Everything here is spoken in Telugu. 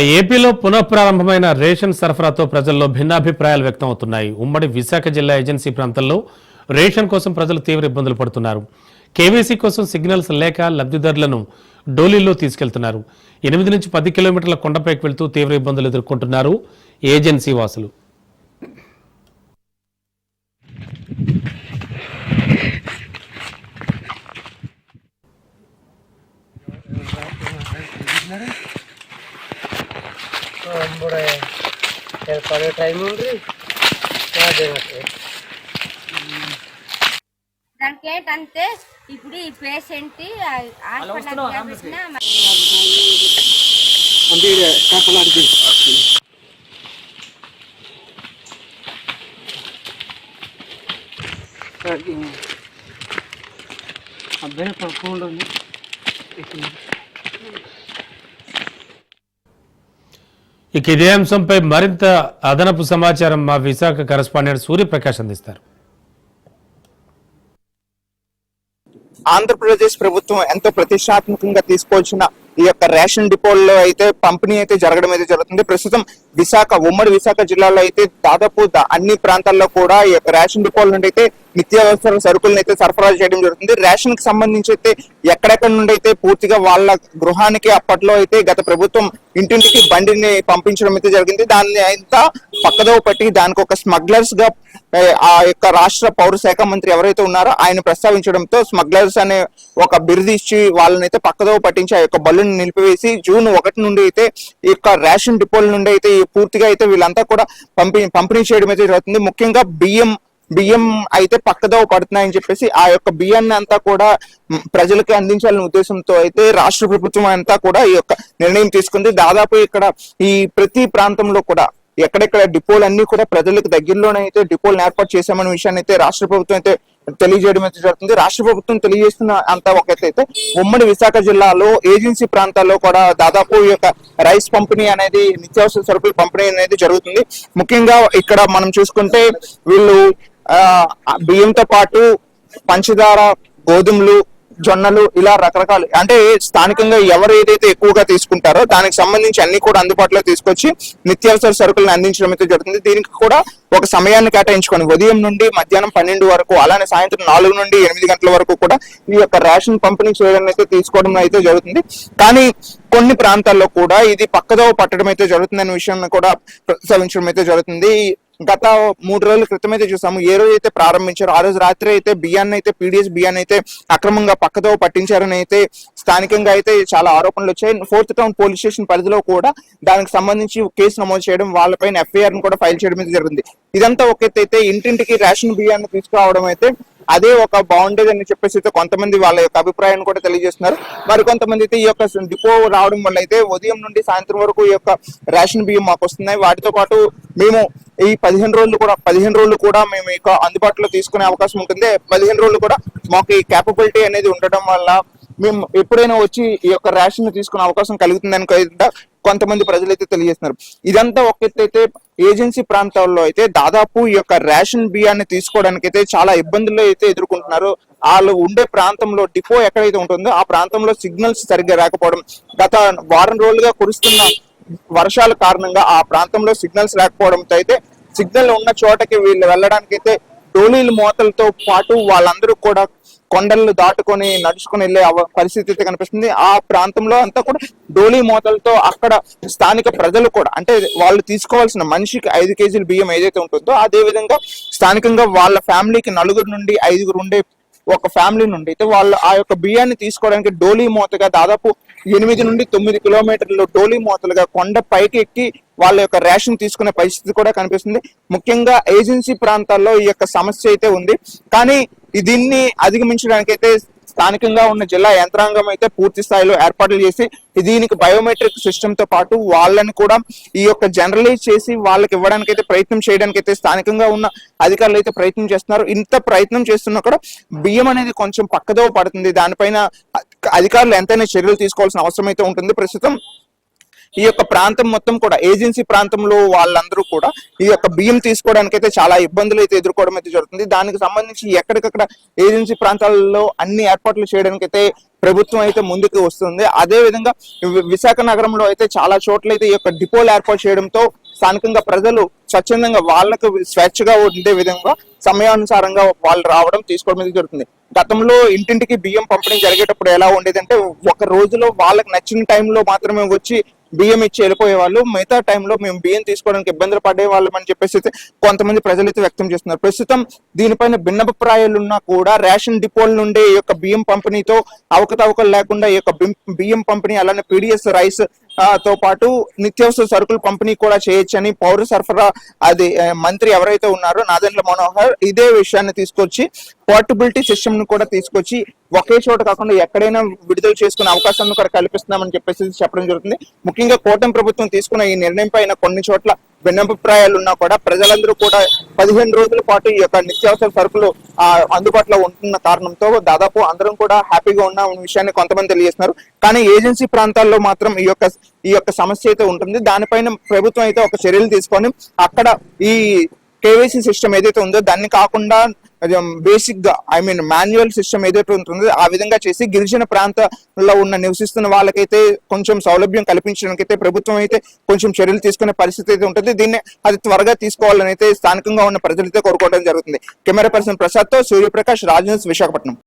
ఏపీలో పునఃప్రారంభమైన రేషన్ సరఫరాతో ప్రజల్లో భిన్నాభిప్రాయాలు వ్యక్తమవుతున్నాయి. ఉమ్మడి విశాఖ జిల్లా ఏజెన్సీ ప్రాంతంలో రేషన్ కోసం ప్రజలు తీవ్ర ఇబ్బందులు పడుతున్నారు. కేవీసీ కోసం సిగ్నల్స్ లేక లబ్ధిదారులను డోలీల్లో తీసుకెళ్తున్నారు. 8 నుంచి 10 కిలోమీటర్ల కొండపైకి వెళ్తూ తీవ్ర ఇబ్బందులు ఎదుర్కొంటున్నారు ఏజెన్సీ వాసులు. దానికి ఏంటంటే ఇప్పుడు ఈ పేషెంట్ అబ్బాయి పడుకోండి. ఇక ఇదే అంశంపై మరింత అదనపు సమాచారం మా విశాఖ కరెస్పాండెంట్ సూర్యప్రకాష్ అందిస్తారు. ఆంధ్రప్రదేశ్ ప్రభుత్వం ఎంతో ప్రతిష్టాత్మకంగా తీసుకొచ్చిన ఈ యొక్క రేషన్ డిపోల్లో అయితే పంపిణీ అయితే జరగడం అయితే జరుగుతుంది. ప్రస్తుతం ఉమ్మడి విశాఖ జిల్లాలో అయితే దాదాపు అన్ని ప్రాంతాల్లో కూడా ఈ యొక్క రేషన్ డిపోల నుండి అయితే నిత్యావసర సరుకులను అయితే సరఫరా చేయడం జరుగుతుంది. రేషన్ కి సంబంధించి అయితే ఎక్కడెక్కడ నుండి అయితే పూర్తిగా వాళ్ళ గృహానికి అప్పట్లో అయితే గత ప్రభుత్వం ఇంటింటికి బండిని పంపించడం అయితే జరిగింది. దాన్ని అంతా పక్కదోవ పట్టి దానికి ఒక స్మగ్లర్స్ గా ఆ యొక్క రాష్ట్ర పౌర శాఖ మంత్రి ఎవరైతే ఉన్నారో ఆయన ప్రస్తావించడంతో స్మగ్లర్స్ అనే ఒక బిరుదు ఇచ్చి వాళ్ళని అయితే పక్కదోవ పట్టించి ఆ యొక్క బళ్ళుని నిలిపివేసి June 1 నుండి అయితే ఈ యొక్క రేషన్ డిపోల నుండి అయితే పూర్తిగా అయితే వీళ్ళంతా కూడా పంపిణీ చేయడం అయితే జరుగుతుంది. ముఖ్యంగా బియ్యం అయితే పక్కదోవ పడుతున్నాయని చెప్పేసి ఆ యొక్క బియ్యాన్ని అంతా కూడా ప్రజలకి అందించాలనే ఉద్దేశంతో అయితే రాష్ట్ర ప్రభుత్వం అంతా కూడా ఈ యొక్క నిర్ణయం తీసుకుంది. దాదాపు ఇక్కడ ఈ ప్రతి ప్రాంతంలో కూడా ఎక్కడెక్కడ డిపోలు అన్ని కూడా ప్రజలకు దగ్గరలోనే అయితే డిపోలను ఏర్పాటు చేశామనే విషయాన్ని అయితే రాష్ట్ర ప్రభుత్వం అయితే తెలియజేయడం అయితే జరుగుతుంది. రాష్ట్ర ప్రభుత్వం తెలియజేస్తున్న అంతా ఒకటైతే ఉమ్మడి విశాఖ జిల్లాలో ఏజెన్సీ ప్రాంతాల్లో కూడా దాదాపు ఈ యొక్క రైస్ పంపిణీ అనేది నిత్యావసర సరుకుల పంపిణీ అనేది జరుగుతుంది. ముఖ్యంగా ఇక్కడ మనం చూసుకుంటే వీళ్ళు బియ్యంతో పాటు పంచదార, గోధుమలు, జొన్నలు ఇలా రకరకాలు అంటే స్థానికంగా ఎవరు ఏదైతే ఎక్కువగా తీసుకుంటారో దానికి సంబంధించి అన్ని కూడా అందుబాటులో తీసుకొచ్చి నిత్యావసర సరుకులను అందించడం అయితే జరుగుతుంది. దీనికి కూడా ఒక సమయాన్ని కేటాయించుకొని ఉదయం నుండి మధ్యాహ్నం 12 వరకు అలానే సాయంత్రం 4 నుండి 8 గంటల వరకు కూడా ఈ యొక్క రేషన్ పంపిణీ చేయడం అయితే తీసుకోవడం అయితే జరుగుతుంది. కానీ కొన్ని ప్రాంతాల్లో కూడా ఇది పక్కదోవ పట్టడం అయితే జరుగుతుంది అనే విషయాన్ని కూడా ప్రస్తావించడం అయితే జరుగుతుంది. గత 3 రోజుల క్రితం అయితే చూసాము. ఏ రోజు అయితే ప్రారంభించారో ఆ రోజు రాత్రి అయితే బియ్యాన్ని అయితే పీడిఎస్ బియ్యాన్ని అయితే అక్రమంగా పక్కదోవ పట్టించారని అయితే స్థానికంగా అయితే చాలా ఆరోపణలు వచ్చాయి. 4th టౌన్ పోలీస్ స్టేషన్ పరిధిలో కూడా దానికి సంబంధించి కేసు నమోదు చేయడం, వాళ్ళపైన FIR ను కూడా ఫైల్ చేయడం అయితే జరిగింది. ఇదంతా ఒక ఎత్తు అయితే ఇంటింటికి రేషన్ బియ్యాన్ని తీసుకురావడం అయితే అదే ఒక బాగుండేది అని చెప్పేసి అయితే కొంతమంది వాళ్ళ యొక్క అభిప్రాయాన్ని కూడా తెలియజేస్తున్నారు. మరి కొంతమంది అయితే ఈ యొక్క డిపో రావడం వల్ల అయితే ఉదయం నుండి సాయంత్రం వరకు ఈ యొక్క రేషన్ బియ్యం మాకు వస్తున్నాయి, వాటితో పాటు మేము ఈ 15 రోజులు కూడా మేము ఇక అందుబాటులో తీసుకునే అవకాశం ఉంటుంది. 15 రోజులు కూడా మాకు ఈ కేపబిలిటీ అనేది ఉండడం వల్ల మేము ఎప్పుడైనా వచ్చి ఈ యొక్క రేషన్ తీసుకునే అవకాశం కలుగుతుందని కొంతమంది ప్రజలు అయితే తెలియజేస్తున్నారు. ఇదంతా ఒక ఎత్తు అయితే ఏజెన్సీ ప్రాంతాల్లో అయితే దాదాపు ఈ యొక్క రేషన్ బియ్యాన్ని తీసుకోవడానికి అయితే చాలా ఇబ్బందులు అయితే ఎదుర్కొంటున్నారు. వాళ్ళు ఉండే ప్రాంతంలో డిపో ఎక్కడైతే ఉంటుందో ఆ ప్రాంతంలో సిగ్నల్స్ సరిగ్గా రాకపోవడం, గత వారం రోజులుగా కురుస్తున్న వర్షాల కారణంగా ఆ ప్రాంతంలో సిగ్నల్స్ రాకపోవడంతో అయితే సిగ్నల్ ఉన్న చోటకి వీళ్ళు వెళ్ళడానికి అయితే డోలీల మోతలతో పాటు వాళ్ళందరూ కూడా కొండలను దాటుకొని నడుచుకొని వెళ్లే పరిస్థితి అయితే కనిపిస్తుంది. ఆ ప్రాంతంలో అంతా కూడా డోలీ మోతలతో అక్కడ స్థానిక ప్రజలు కూడా అంటే వాళ్ళు తీసుకోవాల్సిన మనిషికి 5 కేజీల బియ్యం ఏదైతే ఉంటుందో అదే విధంగా స్థానికంగా వాళ్ళ ఫ్యామిలీకి 4 నుండి 5 ఉండే ఒక ఫ్యామిలీ నుండి అయితే వాళ్ళు ఆ యొక్క బియ్యాన్ని తీసుకోవడానికి డోలీ మోతగా దాదాపు 8 నుండి 9 కిలోమీటర్లు డోలీ మోతలుగా కొండ పైకి ఎక్కి వాళ్ళ యొక్క రేషన్ తీసుకునే పరిస్థితి కూడా కనిపిస్తుంది. ముఖ్యంగా ఏజెన్సీ ప్రాంతాల్లో ఈ యొక్క సమస్య అయితే ఉంది. కానీ దీన్ని అధిగమించడానికి అయితే స్థానికంగా ఉన్న జిల్లా యంత్రాంగం అయితే పూర్తి స్థాయిలో ఏర్పాట్లు చేసి దీనికి బయోమెట్రిక్ సిస్టమ్ తో పాటు వాళ్ళని కూడా ఈ యొక్క జనరలైజ్ చేసి వాళ్ళకి ఇవ్వడానికి అయితే ప్రయత్నం చేయడానికి అయితే స్థానికంగా ఉన్న అధికారులు అయితే ప్రయత్నం చేస్తున్నారు. ఇంత ప్రయత్నం చేస్తున్నా కూడా బియ్యం అనేది కొంచెం పక్కదోవ పడుతుంది. దానిపైన అధికారులు ఎంతైనా చర్యలు తీసుకోవాల్సిన అవసరం అయితే ఉంటుంది. ప్రస్తుతం ఈ యొక్క ప్రాంతం మొత్తం కూడా ఏజెన్సీ ప్రాంతంలో వాళ్ళందరూ కూడా ఈ యొక్క బియ్యం తీసుకోవడానికి అయితే చాలా ఇబ్బందులు అయితే ఎదుర్కోవడం అయితే జరుగుతుంది. దానికి సంబంధించి ఎక్కడికక్కడ ఏజెన్సీ ప్రాంతాలలో అన్ని ఏర్పాట్లు చేయడానికి అయితే ప్రభుత్వం అయితే ముందుకు వస్తుంది. అదే విధంగా విశాఖ నగరంలో అయితే చాలా చోట్ల అయితే ఈ యొక్క డిపోలు ఏర్పాటు చేయడంతో స్థానికంగా ప్రజలు స్వచ్ఛందంగా వాళ్ళకు స్వేచ్ఛగా ఉండే విధంగా సమయానుసారంగా వాళ్ళు రావడం తీసుకోవడం అనేది జరుగుతుంది. గతంలో ఇంటింటికి బియ్యం పంపిణీ జరిగేటప్పుడు ఎలా ఉండేదంటే ఒక రోజులో వాళ్ళకి నచ్చిన టైంలో మాత్రమే వచ్చి బియ్యం ఇచ్చి వెళ్ళిపోయే వాళ్ళు, మిగతా టైంలో మేము బియ్యం తీసుకోవడానికి ఇబ్బందులు పడే వాళ్ళం అని చెప్పేసి అయితే కొంతమంది ప్రజలైతే వ్యక్తం చేస్తున్నారు. ప్రస్తుతం దీనిపైన భిన్నభిప్రాయాలు ఉన్నా కూడా రేషన్ డిపోల నుండి ఈ యొక్క బియ్యం పంపిణీతో అవకతవకలు లేకుండా ఈ యొక్క బియ్యం పంపిణీ అలానే పీడిఎస్ రైస్ తో పాటు నిత్యావసర సరుకులు పంపిణీ కూడా చేయొచ్చని పౌర సరఫరా మంత్రి ఎవరైతే ఉన్నారో నాదెండ్ల మనోహర్ ఇదే విషయాన్ని తీసుకొచ్చి పోర్టబిలిటీ సిస్టమ్ ను కూడా తీసుకొచ్చి ఒకే చోట కాకుండా ఎక్కడైనా విడుదల చేసుకునే అవకాశాన్ని కూడా కల్పిస్తున్నామని చెప్పేసి చెప్పడం జరుగుతుంది. ముఖ్యంగా కూటమి ప్రభుత్వం తీసుకున్న ఈ నిర్ణయం పైన కొన్ని చోట్ల భిన్నాభిప్రాయాలు ఉన్నా కూడా ప్రజలందరూ కూడా 15 రోజుల పాటు ఈ యొక్క నిత్యావసర సరుకులు అందుబాటులో ఉంటున్న కారణంతో దాదాపు అందరం కూడా హ్యాపీగా ఉన్న విషయాన్ని కొంతమంది తెలియజేస్తున్నారు. కానీ ఏజెన్సీ ప్రాంతాల్లో మాత్రం ఈ యొక్క సమస్య అయితే ఉంటుంది. దానిపైన ప్రభుత్వం అయితే ఒక చర్యలు తీసుకొని అక్కడ ఈ కేవైసీ సిస్టమ్ ఏదైతే ఉందో దాన్ని కాకుండా బేసిక్ గా మాన్యువల్ సిస్టమ్ ఏదైతే ఉంటుందో ఆ విధంగా చేసి గిరిజన ప్రాంతాల్లో నివసిస్తున్న వాళ్ళకైతే కొంచెం సౌలభ్యం కల్పించడానికి అయితే ప్రభుత్వం అయితే కొంచెం చర్యలు తీసుకునే పరిస్థితి అయితే ఉంటుంది. దీన్ని అది త్వరగా తీసుకోవాలని అయితే స్థానికంగా ఉన్న ప్రజలైతే కోరుకోవడం జరుగుతుంది. కెమెరా పర్సన్ ప్రసాద్ తో సూర్యప్రకాష్, రాజ్ న్యూస్, విశాఖపట్నం.